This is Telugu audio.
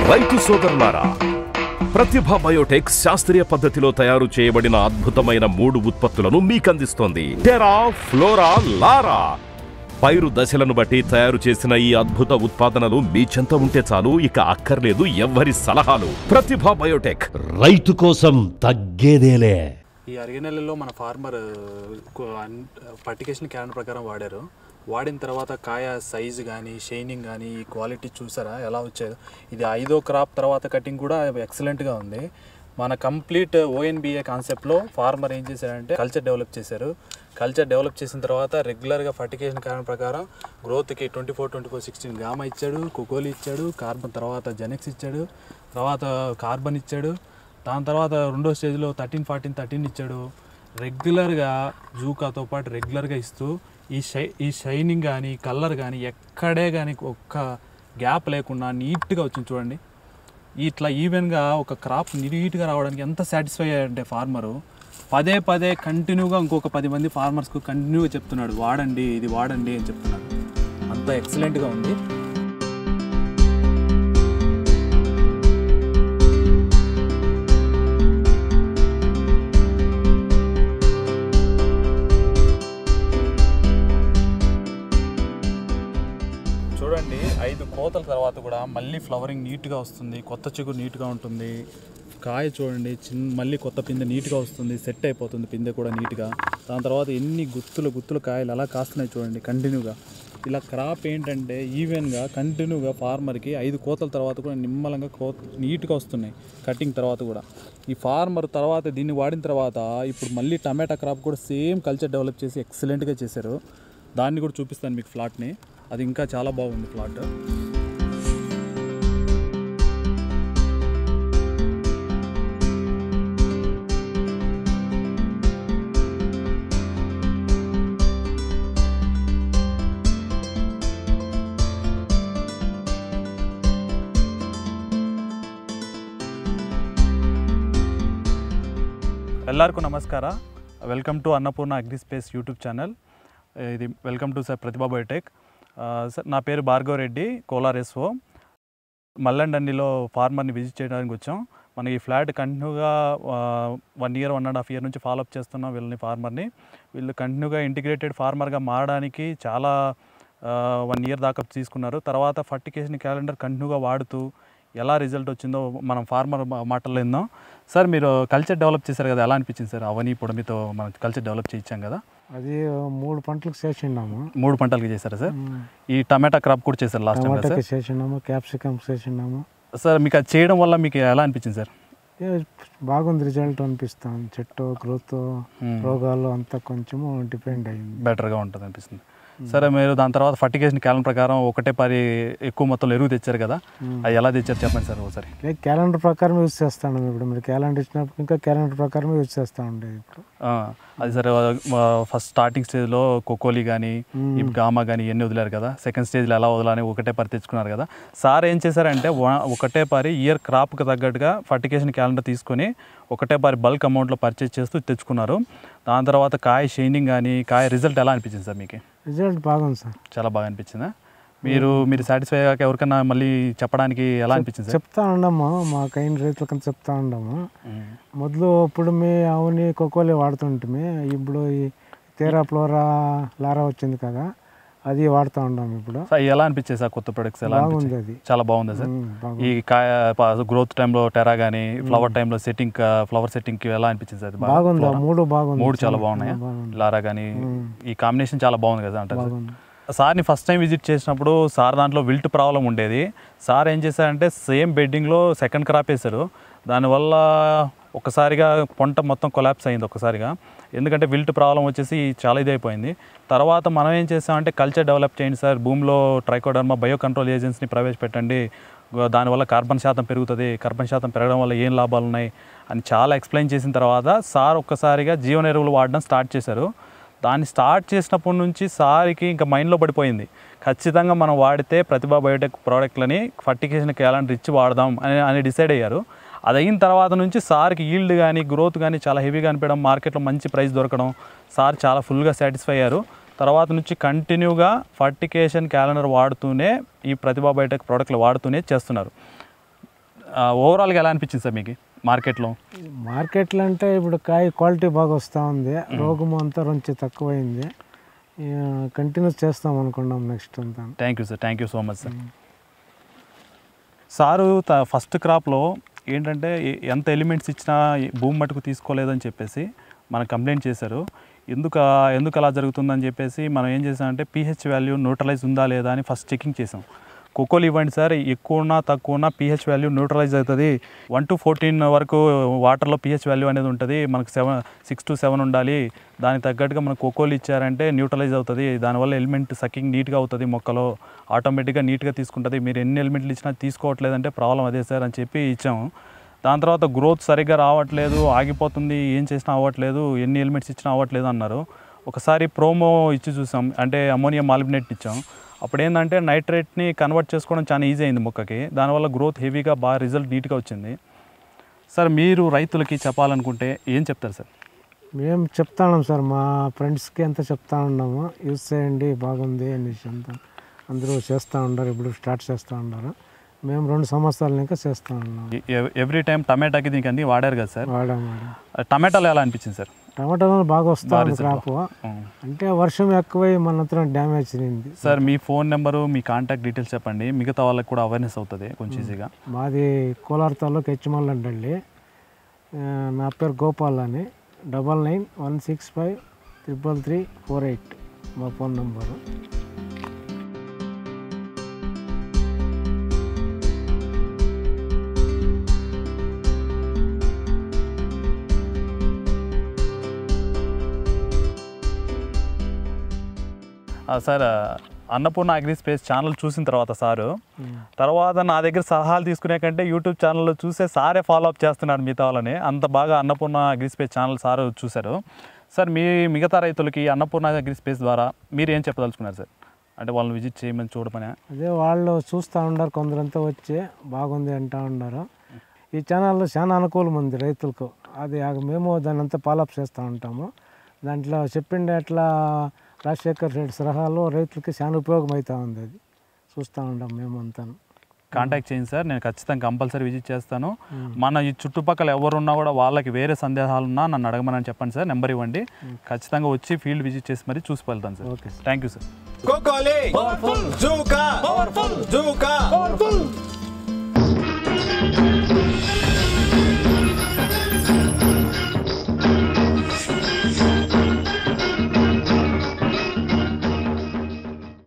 రైతు సోదరులారా, ప్రతిభ బయోటెక్ శాస్త్రీయ పద్ధతిలో తయారు చేయబడిన అద్భుతమైన 3 ఉత్పత్తులను మీకందిస్తోంది. టెరా, ఫ్లోరా, లారా. పైరు దశలను బట్టి తయారు చేసిన ఈ అద్భుత ఉత్పాదనలు మీ చెంత ఉంటే చాలు, ఇక అక్కర్లేదు ఎవ్వరి సలహాలు. ప్రతిభ బయోటెక్, రైతు కోసం తగ్గేదేలే. ఈ అరిగినెలలో మన ఫార్మర్ పర్టికేషన్ క్యాలెండర్ ప్రకారం వాడారు. వాడిన తర్వాత కాయ సైజు కానీ షైనింగ్ కానీ ఈ క్వాలిటీ చూసారా ఎలా వచ్చేది. ఇది 5వ క్రాప్ తర్వాత కటింగ్ కూడా ఎక్సలెంట్గా ఉంది. మన కంప్లీట్ ONBA కాన్సెప్ట్లో ఫార్మర్ ఏం చేశారంటే కల్చర్ డెవలప్ చేశారు. కల్చర్ డెవలప్ చేసిన తర్వాత రెగ్యులర్గా ఫర్టికేషన్ క్యాలెండర్ ప్రకారం గ్రోత్కి 24-24-16 గామా ఇచ్చాడు, కొకోలి ఇచ్చాడు, కార్బన్ తర్వాత జెనెక్స్ ఇచ్చాడు, తర్వాత కార్బన్ ఇచ్చాడు. దాని తర్వాత రెండో స్టేజ్లో 13-14-13 ఇచ్చాడు. రెగ్యులర్గా జూకాతో పాటు రెగ్యులర్గా ఇస్తూ ఈ షైనింగ్ కానీ కలర్ కానీ ఎక్కడే కానీ ఒక్క గ్యాప్ లేకుండా నీట్గా వచ్చింది చూడండి. ఇట్లా ఈవెన్గా ఒక క్రాప్ నీట్గా రావడానికి ఎంత సాటిస్ఫై అయ్యాడంటే ఫార్మరు పదే కంటిన్యూగా ఇంకొక 10 మంది ఫార్మర్స్కు కంటిన్యూగా చెప్తున్నాడు, వాడండి ఇది వాడండి అని చెప్తున్నాడు. అంత ఎక్సలెంట్గా ఉంది. చూడండి 5 కోతల తర్వాత కూడా మళ్ళీ ఫ్లవరింగ్ నీట్గా వస్తుంది, కొత్త చిగురు నీట్గా ఉంటుంది. కాయ చూడండి మళ్ళీ కొత్త పిందె నీట్గా వస్తుంది, సెట్ అయిపోతుంది పిందె కూడా నీట్గా. దాని తర్వాత ఎన్ని గుత్తులు కాయలు అలా కాస్తున్నాయి చూడండి కంటిన్యూగా. ఇలా క్రాప్ ఏంటంటే ఈవెన్గా కంటిన్యూగా ఫార్మర్కి 5 కోతల తర్వాత కూడా నిమ్మలంగా నీట్గా వస్తున్నాయి కటింగ్ తర్వాత కూడా. ఈ ఫార్మర్ తర్వాత దీన్ని వాడిన తర్వాత ఇప్పుడు మళ్ళీ టమాటా క్రాప్ కూడా సేమ్ కల్చర్ డెవలప్ చేసి ఎక్సలెంట్గా చేశారు. దాన్ని కూడా చూపిస్తాను మీకు ఫ్లాట్ని. అది ఇంకా చాలా బాగుంది ఫ్లాట్. ಎಲ್ಲರಿಗೂ ನಮಸ್ಕಾರ. Welcome to Annapurna Agrispace YouTube channel. ఇది welcome to sir Pratibha biotech. Sir నా పేరు భార్గవ్ రెడ్డి, కోలార్ SO. మల్లండండిలో ఫార్మర్ని విజిట్ చేయడానికి వచ్చాం. మనకి ఈ ఫ్లాట్ కంటిన్యూగా 1 year 1.5 year నుంచి ఫాలోఅప్ చేస్తున్నాం వీళ్ళని ఫార్మర్ని. వీళ్ళు కంటిన్యూగా ఇంటిగ్రేటెడ్ ఫార్మర్గా మారడానికి చాలా 1 year దాకా తీసుకున్నారు. తర్వాత ఫర్టికేషన్ క్యాలెండర్ కంటిన్యూగా వాడుతూ ఎలా రిజల్ట్ వచ్చిందో మనం ఫార్మర్ మాటల్లో విందాం. సార్ మీరు కల్చర్ డెవలప్ చేశారు కదా, ఎలా అనిపించింది సార్? అవన్నీ ఇప్పుడు మీతో మనం కల్చర్ డెవలప్ చేయించాం కదా, అది 3 పంటలకు చేసినాము. 3 పంటలకి చేశారా సార్? ఈ టమాటా క్రాప్ కూడా చేశారు లాస్ట్ టైం టమాటాకి చేసినాము, క్యాప్సికమ్ చేసినాము. సార్ మీకు అది చేయడం వల్ల మీకు ఎలా అనిపించింది సార్? బాగుంది రిజల్ట్ అనిపిస్తాను. చెట్టు గ్రోత్ రోగాలు అంతా కొంచెము డిపెండ్ అయ్యింది, బెటర్గా ఉంటుంది అనిపిస్తుంది. సరే మీరు దాని తర్వాత ఫర్టికేషన్ క్యాలెండర్ ప్రకారం ఒకటే పరి ఎక్కువ మొత్తంలో ఎరువు తెచ్చారు కదా, అది ఎలా తెచ్చారు చెప్పండి సార్ ఒకసారి. క్యాలెండర్ ప్రకారం యూజ్ చేస్తాను. ఇప్పుడు మీరు క్యాలెండర్ ఇచ్చినప్పుడు ఇంకా క్యాలెండర్ ప్రకారం యూజ్ చేస్తూ ఉండేది ఇప్పుడు. అది సరే ఫస్ట్ స్టార్టింగ్ స్టేజ్లో కొకోలి కానీ ఈ గామా కానీ ఇవన్నీ వదిలేరు కదా, సెకండ్ స్టేజ్లో ఎలా వదలని ఒకటే పరి తెచ్చుకున్నారు కదా. సార్ ఏం చేశారంటే ఒకటే పరి ఇయర్ క్రాప్కి తగ్గట్టుగా ఫర్టికేషన్ క్యాలెండర్ తీసుకొని ఒకటే పరి బల్క్ అమౌంట్లో పర్చేజ్ చేస్తూ తెచ్చుకున్నారు. దాని తర్వాత కాయ షైనింగ్ కానీ కాయ రిజల్ట్ ఎలా అనిపించింది సార్ మీకు? రిజల్ట్ బాగుంది సార్, చాలా బాగా అనిపించిందా? మీరు సాటిస్ఫై అయ్యాక ఎవరికైనా మళ్ళీ చెప్పడానికి ఎలా అనిపించింది? చెప్తా ఉండము, మా కైన్ రైతులకన్నా చెప్తా ఉండము. మొదలు ఇప్పుడు మీ అవుని కొకోలే వాడుతుంటే ఇప్పుడు ఈ టెరా, ఫ్లోరా, లారా వచ్చింది కదా, అది వాడుతూ ఉన్నాము ఇప్పుడు. ఎలా అనిపించేది సార్ కొత్త ప్రొడక్ట్స్? ఎలా బాగుంది, అది చాలా బాగుంది సార్. ఈ కాయ గ్రోత్ టైంలో టెరా కానీ ఫ్లవర్ టైంలో ఫ్లవర్ సెట్టింగ్కి ఎలా అనిపించింది సార్? బాగుంది, 3 బాగుంది, 3 చాలా బాగున్నాయి. లారా కానీ ఈ కాంబినేషన్ చాలా బాగుంది కదా అంటారు. సార్ని ఫస్ట్ టైం విజిట్ చేసినప్పుడు సార్ దాంట్లో విల్ట్ ప్రాబ్లం ఉండేది. సార్ ఏం చేశారంటే సేమ్ బెడ్డింగ్లో సెకండ్ క్రాప్ వేశారు. దానివల్ల ఒకసారిగా పంట మొత్తం కొలాప్స్ అయింది ఒకసారిగా, ఎందుకంటే విల్ట్ ప్రాబ్లం వచ్చేసి చాలా ఇదైపోయింది. తర్వాత మనం ఏం చేసామంటే కల్చర్ డెవలప్ చేయండి సార్, భూమిలో ట్రైకోడర్మా బయో కంట్రోల్ ఏజెంట్స్ని ప్రవేశపెట్టండి, దానివల్ల కార్బన్ శాతం పెరుగుతుంది, కార్బన్ శాతం పెరగడం వల్ల ఏం లాభాలు ఉన్నాయి అని చాలా ఎక్స్ప్లెయిన్ చేసిన తర్వాత సార్ ఒక్కసారిగా జీవన ఎరువులు వాడడం స్టార్ట్ చేశారు. దాన్ని స్టార్ట్ చేసినప్పటి నుంచి సార్కి ఇంకా మైండ్లో పడిపోయింది, ఖచ్చితంగా మనం వాడితే ప్రతిభ బయోటెక్ ప్రోడక్ట్లని ఫర్టికేషన్ క్యాలెండర్ ఇచ్చి వాడదాం అని డిసైడ్ అయ్యారు. అది అయిన తర్వాత నుంచి సార్కి ఈల్డ్ కానీ గ్రోత్ కానీ చాలా హెవీగా అనిపించడం, మార్కెట్లో మంచి ప్రైస్ దొరకడం, సార్ చాలా ఫుల్గా సాటిస్ఫై అయ్యారు. తర్వాత నుంచి ఫర్టికేషన్ క్యాలెండర్ వాడుతూనే ఈ ప్రతిభ బయోటెక్ ప్రోడక్ట్లు వాడుతూనే చేస్తున్నారు. ఓవరాల్గా ఎలా అనిపించింది సార్ మీకు మార్కెట్లో? మార్కెట్లో అంటే ఇప్పుడు కాయ క్వాలిటీ బాగా వస్తూ ఉంది, రోగము అంతా కొంచెం తక్కువైంది. కంటిన్యూస్ చేస్తాం అనుకున్నాం నెక్స్ట్ అంతా. Thank you so much sir. Sir first క్రాప్లో ఏంటంటే ఎంత ఎలిమెంట్స్ ఇచ్చినా భూమి మట్టుకు తీసుకోలేదని చెప్పేసి మనకు కంప్లైంట్ చేశారు. ఎందుకు అలా జరుగుతుందని చెప్పేసి మనం ఏం చేసామంటే pH వాల్యూ న్యూట్రలైజ్ ఉందా లేదా అని ఫస్ట్ చెకింగ్ చేసాం. కోకోలు ఇవ్వండి సార్, ఎక్కువ ఉన్నా తక్కువ ఉన్నా pH వాల్యూ న్యూట్రలైజ్ అవుతుంది. 1 to 14 వరకు వాటర్లో pH వాల్యూ అనేది ఉంటుంది. మనకు 6 to 7 ఉండాలి. దానికి తగ్గట్టుగా మనకు కోకోలు ఇచ్చారంటే న్యూట్రలైజ్ అవుతుంది. దానివల్ల ఎలిమెంట్ సక్కింగ్ నీట్గా అవుతుంది, మొక్కలో ఆటోమేటిక్గా నీట్గా తీసుకుంటుంది. మీరు ఎన్ని ఎలిమెంట్లు ఇచ్చినా తీసుకోవట్లేదంటే ప్రాబ్లం అదే సార్ అని చెప్పి ఇచ్చాము. దాని తర్వాత గ్రోత్ సరిగ్గా రావట్లేదు, ఆగిపోతుంది, ఏం చేసినా అవ్వట్లేదు, ఎన్ని ఎలిమెంట్స్ ఇచ్చినా అవ్వట్లేదు అన్నారు. ఒకసారి ప్రోమో ఇచ్చి చూసాం, అంటే అమోనియం మాలిబ్డేట్ ఇచ్చాం. అప్పుడు ఏంటంటే నైట్రేట్ని కన్వర్ట్ చేసుకోవడం చాలా ఈజీ అయింది మొక్కకి. దానివల్ల గ్రోత్ హెవీగా బాగా రిజల్ట్ నీట్గా వచ్చింది. సార్ మీరు రైతులకి చెప్పాలనుకుంటే ఏం చెప్తారు సార్? మేము చెప్తాం సార్, మా ఫ్రెండ్స్కి అంతా చెప్తా ఉన్నాము, యూజ్ చేయండి బాగుంది అనేసి అంతా. అందరూ చేస్తూ ఉన్నారు, ఇప్పుడు స్టార్ట్ చేస్తూ ఉన్నారు. మేము 2 సంవత్సరాల ఇంకా చేస్తూ ఉన్నాం. ఎవ్రీ టైం టమాటాకి దీనికి అన్నీ వాడారు కదా సార్? వాడాం. టమాటాలు ఎలా అనిపించింది సార్? టమాటాలు బాగా వస్తుంది క్రాప్, అంటే వర్షం ఎక్కువై మన డ్యామేజ్ అయింది. సార్ మీ ఫోన్ నెంబరు, మీ కాంటాక్ట్ డీటెయిల్స్ చెప్పండి, మిగతా వాళ్ళకి కూడా అవేర్నెస్ అవుతుంది కొంచెం ఈజీగా. మాది కోలార్ తాలూకు హెచ్మల్ అండి. నా పేరు గోపాల్ అని. 9916533348 మా phone number. Sir Annapurna agri space channel చూసిన తర్వాత నా దగ్గర సలహాలు తీసుకునే కంటే యూట్యూబ్ ఛానల్లో చూసే సారే ఫాలో అప్ చేస్తున్నారు మిగతా వాళ్ళని. అంత బాగా Annapurna agri space channel sir చూశారు. సార్ మీ మిగతా రైతులకి అన్నపూర్ణ అగ్రి స్పేస్ ద్వారా మీరు ఏం చెప్పదలుచుకున్నారు సార్? అంటే వాళ్ళని విజిట్ చేయమని చూడమని. అదే వాళ్ళు చూస్తూ ఉన్నారు, కొందరంతా వచ్చి బాగుంది అంటూ ఉన్నారు. ఈ ఛానల్లో చాలా అనుకూలం ఉంది రైతులకు. అది మేము దాన్ని అంతా ఫాలో అప్ చేస్తూ ఉంటాము. దాంట్లో చెప్పిండే అట్లా రాజశేఖర్ రెడ్డి సలహాలు రైతులకి చాలా ఉపయోగం అవుతూ ఉంది. అది చూస్తూ ఉంటాం మేము అంతా. కాంటాక్ట్ చేయండి సార్, నేను ఖచ్చితంగా కంపల్సరీ విజిట్ చేస్తాను. మన ఈ చుట్టుపక్కల ఎవరున్నా కూడా వాళ్ళకి వేరే సందేహాలున్నా నన్ను అడగమని చెప్పండి సార్, నెంబర్ ఇవ్వండి. ఖచ్చితంగా వచ్చి ఫీల్డ్ విజిట్ చేసి మరీ చూసి వెళ్తాను sir. Okay, thank you sir.